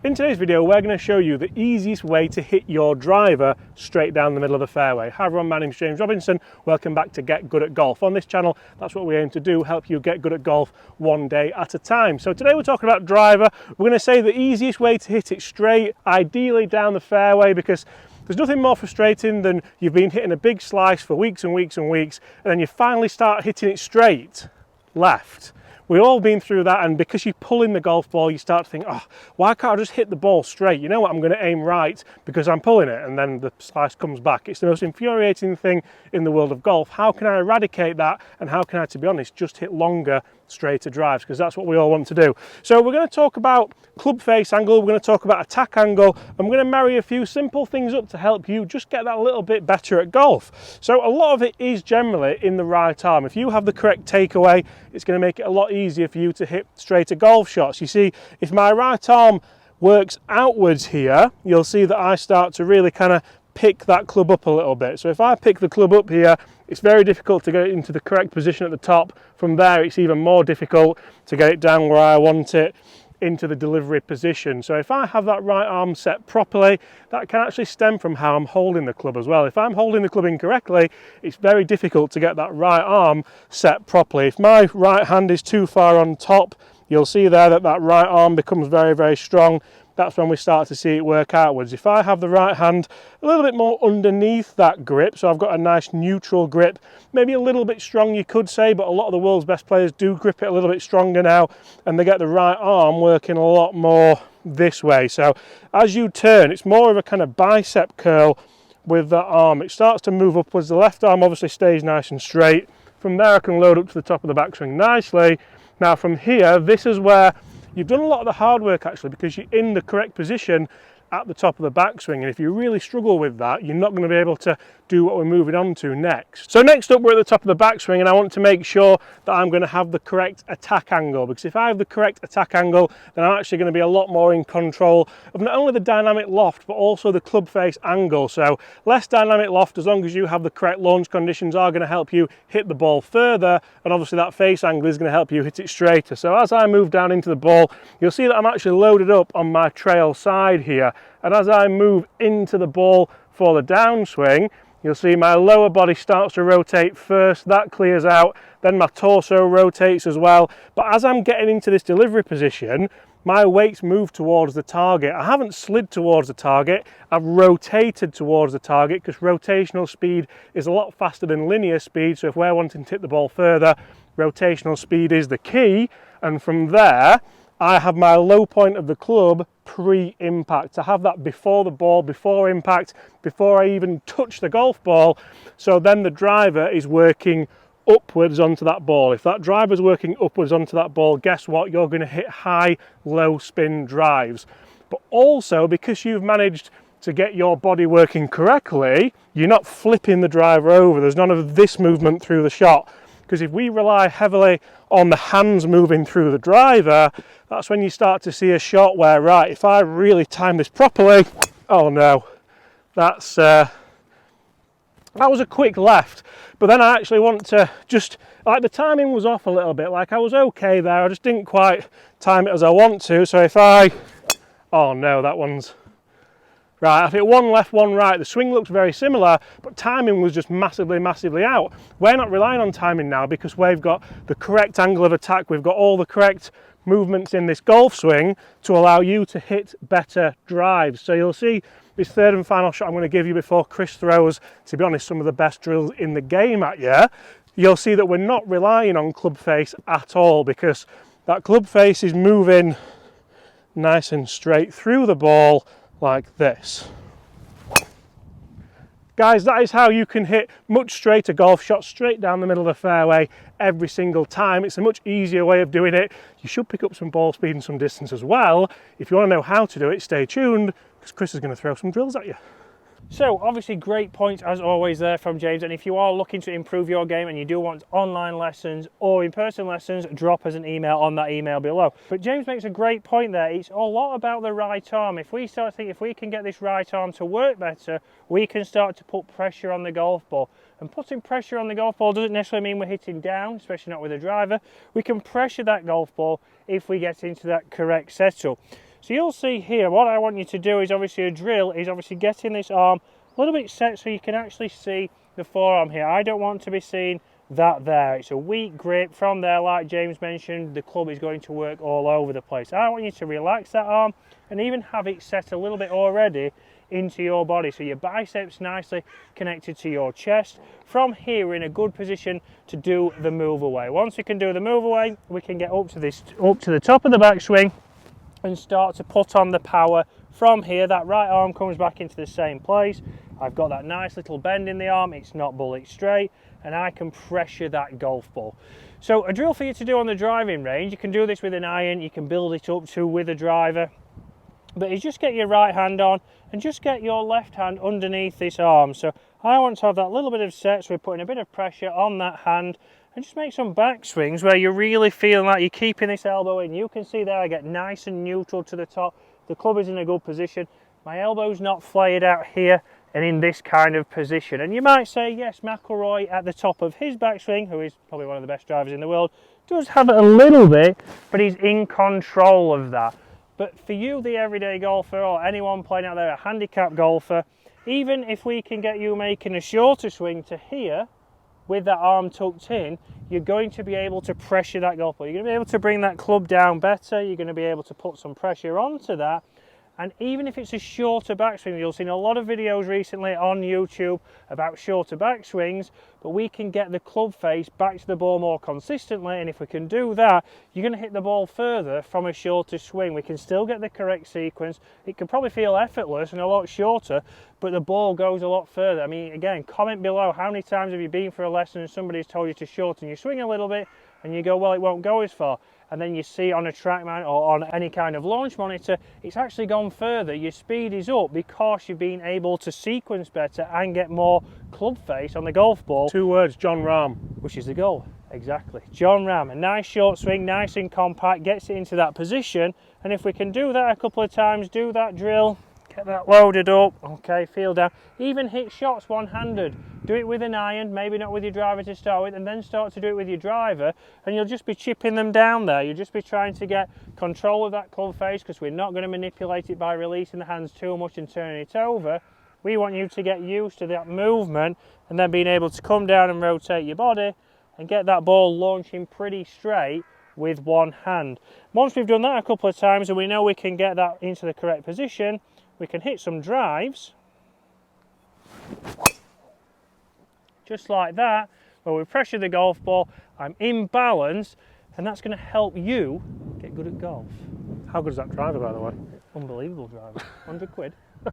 In today's video, we're going to show you the easiest way to hit your driver straight down the middle of the fairway. Hi everyone, my name's James Robinson. Welcome back to Get Good at Golf. On this channel, that's what we aim to do, help you get good at golf one day at a time. So today we're talking about driver. We're going to say the easiest way to hit it straight, ideally down the fairway, because there's nothing more frustrating than you've been hitting a big slice for weeks and weeks and weeks, and then you finally start hitting it straight left. We've all been through that, and because you pull in the golf ball, you start to think, oh, why can't I just hit the ball straight? You know what, I'm going to aim right because I'm pulling it, and then the slice comes back. It's the most infuriating thing in the world of golf. How can I eradicate that, and how can I, to be honest, just hit longer, straighter drives, because that's what we all want to do. So we're going to talk about club face angle, we're going to talk about attack angle, and we're going to marry a few simple things up to help you just get that little bit better at golf. So a lot of it is generally in the right arm. If you have the correct takeaway, it's going to make it a lot easier for you to hit straighter golf shots. You see, if my right arm works outwards here, you'll see that I start to really kind of pick that club up a little bit. So if I pick the club up here, it's very difficult to get it into the correct position at the top. From there, it's even more difficult to get it down where I want it into the delivery position. So if I have that right arm set properly, that can actually stem from how I'm holding the club as well. If I'm holding the club incorrectly, it's very difficult to get that right arm set properly. If my right hand is too far on top, you'll see there that that right arm becomes very, very strong. That's when we start to see it work outwards. If I have the right hand a little bit more underneath that grip, so I've got a nice neutral grip, maybe a little bit strong you could say, but a lot of the world's best players do grip it a little bit stronger now, and they get the right arm working a lot more this way. So as you turn, it's more of a kind of bicep curl with that arm. It starts to move upwards. The left arm obviously stays nice and straight. From there I can load up to the top of the backswing nicely. Now from here, this is where you've done a lot of the hard work actually, because you're in the correct position at the top of the backswing, and if you really struggle with that, you're not going to be able to do what we're moving on to next. So next up, we're at the top of the backswing, and I want to make sure that I'm going to have the correct attack angle, because if I have the correct attack angle, then I'm actually going to be a lot more in control of not only the dynamic loft, but also the club face angle. So less dynamic loft, as long as you have the correct launch conditions, are going to help you hit the ball further, and obviously that face angle is going to help you hit it straighter. So as I move down into the ball, you'll see that I'm actually loaded up on my trail side here, and as I move into the ball for the downswing, you'll see my lower body starts to rotate first, that clears out, then my torso rotates as well. But as I'm getting into this delivery position, my weights move towards the target. I haven't slid towards the target, I've rotated towards the target, because rotational speed is a lot faster than linear speed. So if we're wanting to hit the ball further, rotational speed is the key. And from there, I have my low point of the club pre-impact. I have that before the ball, before impact, before I even touch the golf ball. So then the driver is working upwards onto that ball. If that driver is working upwards onto that ball, guess what? You're going to hit high, low spin drives. But also, because you've managed to get your body working correctly, you're not flipping the driver over. There's none of this movement through the shot. Because if we rely heavily on the hands moving through the driver, that's when you start to see a shot where, right, if I really time this properly, oh no, that was a quick left. But then I actually want to just, like, the timing was off a little bit, like I was okay there, I just didn't quite time it as I want to. So if oh no, that one's, right, I've hit one left, one right. The swing looks very similar, but timing was just massively, massively out. We're not relying on timing now, because we've got the correct angle of attack. We've got all the correct movements in this golf swing to allow you to hit better drives. So you'll see this third and final shot I'm going to give you before Chris throws, to be honest, some of the best drills in the game at you. You'll see that we're not relying on club face at all, because that club face is moving nice and straight through the ball, like this. Guys, that is how you can hit much straighter golf shots straight down the middle of the fairway every single time. It's a much easier way of doing it. You should pick up some ball speed and some distance as well. If you want to know how to do it, stay tuned, because Chris is going to throw some drills at you. So obviously great points as always there from James, and if you are looking to improve your game and you do want online lessons or in-person lessons, drop us an email on that email below. But James makes a great point there. It's a lot about the right arm. If we start to think, if we can get this right arm to work better, we can start to put pressure on the golf ball. And putting pressure on the golf ball doesn't necessarily mean we're hitting down, especially not with a driver. We can pressure that golf ball if we get into that correct setup. So you'll see here, what I want you to do is obviously a drill, is obviously getting this arm a little bit set so you can actually see the forearm here. I don't want to be seeing that there. It's a weak grip. From there, like James mentioned, the club is going to work all over the place. I want you to relax that arm and even have it set a little bit already into your body, so your biceps nicely connected to your chest. From here, we're in a good position to do the move away. Once we can do the move away, we can get up to the top of the backswing and start to put on the power. From here, that right arm comes back into the same place. I've got that nice little bend in the arm, it's not bullet straight, and I can pressure that golf ball. So a drill for you to do on the driving range, you can do this with an iron, you can build it up to with a driver, but you just get your right hand on and just get your left hand underneath this arm. So I want to have that little bit of set, so we're putting a bit of pressure on that hand, and just make some back swings where you're really feeling like you're keeping this elbow in. You can see there I get nice and neutral to the top. The club is in a good position. My elbow's not flared out here and in this kind of position. And you might say, yes, McIlroy at the top of his backswing, who is probably one of the best drivers in the world, does have it a little bit, but he's in control of that. But for you, the everyday golfer, or anyone playing out there, a handicap golfer, even if we can get you making a shorter swing to here, with that arm tucked in, you're going to be able to pressure that golf ball. You're going to be able to bring that club down better. You're going to be able to put some pressure onto that. And even if it's a shorter backswing, you'll see a lot of videos recently on YouTube about shorter backswings, but we can get the club face back to the ball more consistently, and if we can do that, you're going to hit the ball further from a shorter swing. We can still get the correct sequence. It can probably feel effortless and a lot shorter, but the ball goes a lot further. I mean, again, comment below, how many times have you been for a lesson and somebody's told you to shorten your swing a little bit, and you go, well, it won't go as far. And then you see on a TrackMan or on any kind of launch monitor, it's actually gone further. Your speed is up because you've been able to sequence better and get more club face on the golf ball. 2 words, Jon Rahm. Which is the goal, exactly. Jon Rahm, a nice short swing, nice and compact, gets it into that position. And if we can do that a couple of times, do that drill, get that loaded up, okay, feel down. Even hit shots one-handed. Do it with an iron, maybe not with your driver to start with, and then start to do it with your driver, and you'll just be chipping them down there. You'll just be trying to get control of that club face, because we're not going to manipulate it by releasing the hands too much and turning it over. We want you to get used to that movement and then being able to come down and rotate your body and get that ball launching pretty straight with one hand. Once we've done that a couple of times and we know we can get that into the correct position, we can hit some drives just like that, where we pressure the golf ball, I'm in balance, and that's going to help you get good at golf. How good is that driver, by the way? Unbelievable driver. 100 quid.